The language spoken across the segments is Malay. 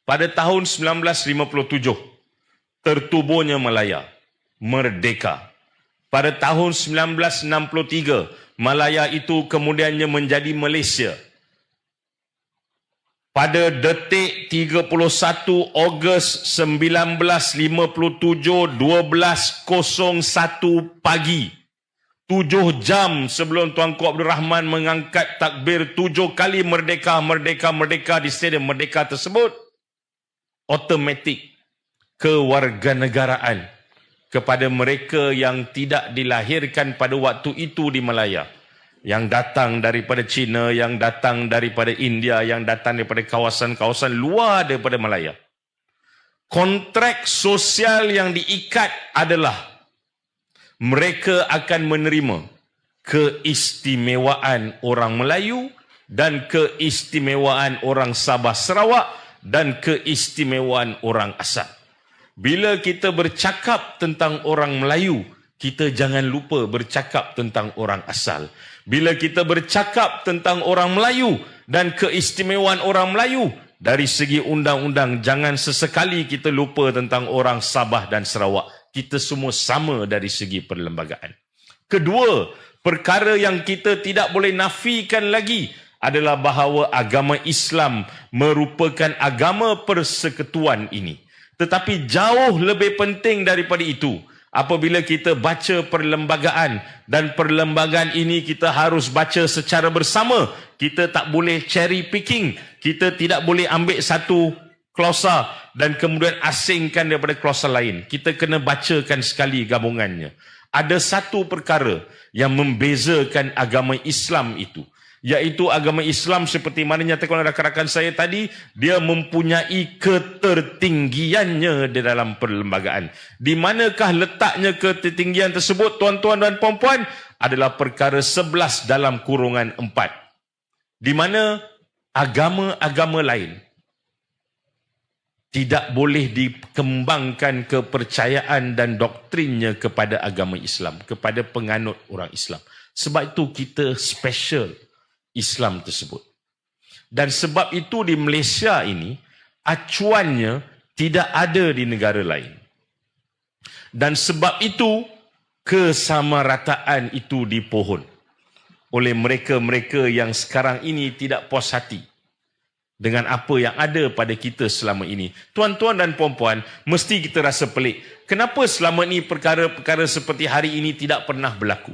pada tahun 1957, tertubuhnya Malaya, merdeka. Pada tahun 1963, Malaya itu kemudiannya menjadi Malaysia. Pada detik 31 Ogos 1957, 12.01 pagi, 7 jam sebelum Tuanku Abdul Rahman mengangkat takbir 7 kali merdeka, merdeka, merdeka di Stadium Merdeka tersebut, automatik kewarganegaraan kepada mereka yang tidak dilahirkan pada waktu itu di Malaya, yang datang daripada China, yang datang daripada India, yang datang daripada kawasan-kawasan luar daripada Malaya. Kontrak sosial yang diikat adalah mereka akan menerima keistimewaan orang Melayu dan keistimewaan orang Sabah Sarawak dan keistimewaan orang asal. Bila kita bercakap tentang orang Melayu, kita jangan lupa bercakap tentang orang asal. Bila kita bercakap tentang orang Melayu dan keistimewaan orang Melayu, dari segi undang-undang, jangan sesekali kita lupa tentang orang Sabah dan Sarawak. Kita semua sama dari segi perlembagaan. Kedua, perkara yang kita tidak boleh nafikan lagi adalah bahawa agama Islam merupakan agama persekutuan ini. Tetapi jauh lebih penting daripada itu, apabila kita baca perlembagaan, dan perlembagaan ini kita harus baca secara bersama. Kita tak boleh cherry picking. Kita tidak boleh ambil satu klausa dan kemudian asingkan daripada klausa lain. Kita kena bacakan sekali gabungannya. Ada satu perkara yang membezakan agama Islam itu, iaitu agama Islam seperti mana nyatakan oleh rakan-rakan saya tadi, dia mempunyai ketertinggiannya di dalam perlembagaan. Di manakah letaknya ketertinggian tersebut, tuan-tuan dan puan-puan? Adalah perkara 11 dalam kurungan 4. Di mana agama-agama lain tidak boleh dikembangkan kepercayaan dan doktrinnya kepada agama Islam, kepada penganut orang Islam. Sebab itu kita special Islam tersebut. Dan sebab itu di Malaysia ini, acuannya tidak ada di negara lain. Dan sebab itu, kesamarataan itu dipohon oleh mereka-mereka yang sekarang ini tidak puas hati dengan apa yang ada pada kita selama ini. Tuan-tuan dan puan-puan, mesti kita rasa pelik. Kenapa selama ini perkara-perkara seperti hari ini tidak pernah berlaku?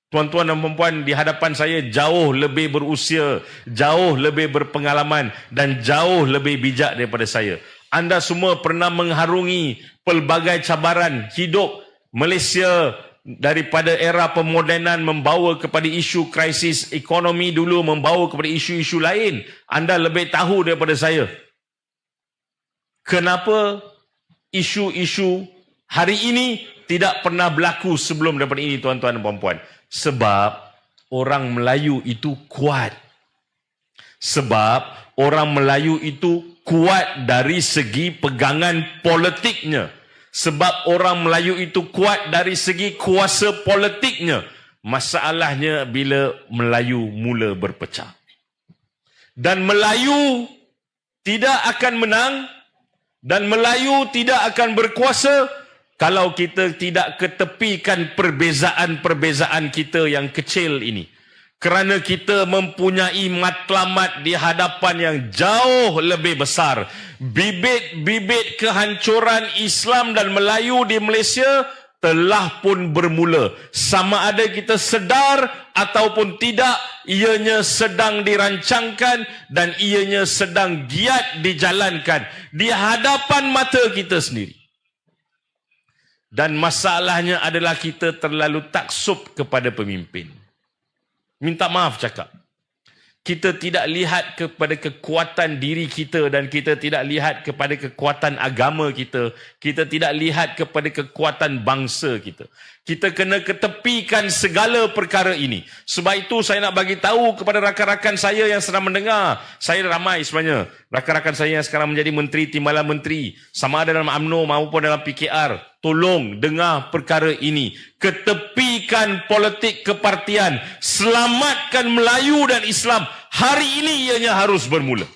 Tuan-tuan dan puan-puan di hadapan saya jauh lebih berusia, jauh lebih berpengalaman dan jauh lebih bijak daripada saya. Anda semua pernah mengharungi pelbagai cabaran hidup. Malaysia daripada era pemodenan membawa kepada isu krisis ekonomi dulu, membawa kepada isu-isu lain. Anda lebih tahu daripada saya. Kenapa isu-isu hari ini tidak pernah berlaku sebelum daripada ini, tuan-tuan dan puan-puan? Sebab orang Melayu itu kuat. Sebab orang Melayu itu kuat dari segi pegangan politiknya. Sebab orang Melayu itu kuat dari segi kuasa politiknya. Masalahnya bila Melayu mula berpecah. Dan Melayu tidak akan menang dan Melayu tidak akan berkuasa kalau kita tidak ketepikan perbezaan-perbezaan kita yang kecil ini. Kerana kita mempunyai matlamat di hadapan yang jauh lebih besar. Bibit-bibit kehancuran Islam dan Melayu di Malaysia telah pun bermula. Sama ada kita sedar ataupun tidak, ianya sedang dirancangkan dan ianya sedang giat dijalankan di hadapan mata kita sendiri. Dan masalahnya adalah kita terlalu taksub kepada pemimpin. Minta maaf cakap. Kita tidak lihat kepada kekuatan diri kita dan kita tidak lihat kepada kekuatan agama kita. Kita tidak lihat kepada kekuatan bangsa kita. Kita kena ketepikan segala perkara ini. Sebab itu saya nak bagi tahu kepada rakan-rakan saya yang sedang mendengar. Saya ramai sebenarnya. Rakan-rakan saya yang sekarang menjadi menteri, timbalan menteri. Sama ada dalam UMNO maupun dalam PKR. Tolong dengar perkara ini. Ketepikan politik kepartian. Selamatkan Melayu dan Islam. Hari ini ianya harus bermula.